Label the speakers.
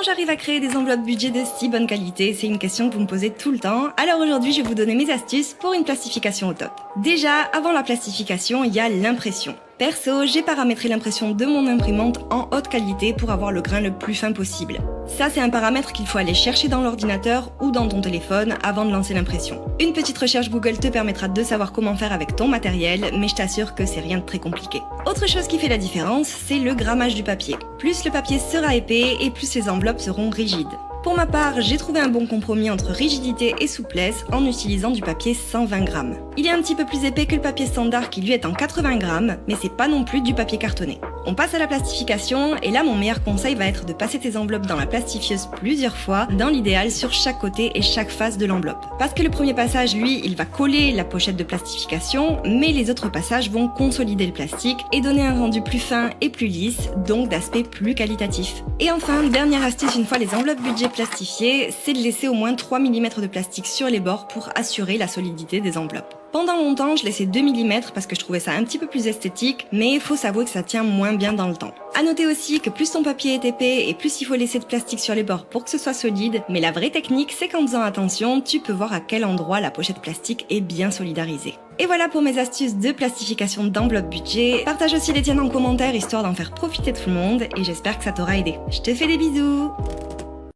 Speaker 1: j'arrive à créer des enveloppes budget de si bonne qualité? C'est une question que vous me posez tout le temps, alors aujourd'hui je vais vous donner mes astuces pour une plastification au top. Déjà, avant la plastification, il y a l'impression. Perso, j'ai paramétré l'impression de mon imprimante en haute qualité pour avoir le grain le plus fin possible. Ça, c'est un paramètre qu'il faut aller chercher dans l'ordinateur ou dans ton téléphone avant de lancer l'impression. Une petite recherche Google te permettra de savoir comment faire avec ton matériel, mais je t'assure que c'est rien de très compliqué. Autre chose qui fait la différence, c'est le grammage du papier. Plus le papier sera épais et plus les enveloppes seront rigides. Pour ma part, j'ai trouvé un bon compromis entre rigidité et souplesse en utilisant du papier 120 grammes. Il est un petit peu plus épais que le papier standard qui lui est en 80 grammes, mais c'est pas non plus du papier cartonné. On passe à la plastification, et là mon meilleur conseil va être de passer tes enveloppes dans la plastifieuse plusieurs fois, dans l'idéal sur chaque côté et chaque face de l'enveloppe. Parce que le premier passage, lui, il va coller la pochette de plastification, mais les autres passages vont consolider le plastique et donner un rendu plus fin et plus lisse, donc d'aspect plus qualitatif. Et enfin, dernière astuce une fois les enveloppes budget plastifiées, c'est de laisser au moins 3 mm de plastique sur les bords pour assurer la solidité des enveloppes. Pendant longtemps, je laissais 2 mm parce que je trouvais ça un petit peu plus esthétique, mais il faut s'avouer que ça tient moins bien dans le temps. A noter aussi que plus ton papier est épais et plus il faut laisser de plastique sur les bords pour que ce soit solide, mais la vraie technique, c'est qu'en faisant attention, tu peux voir à quel endroit la pochette plastique est bien solidarisée. Et voilà pour mes astuces de plastification d'enveloppe budget. Partage aussi les tiennes en commentaire histoire d'en faire profiter tout le monde et j'espère que ça t'aura aidé. Je te fais des bisous!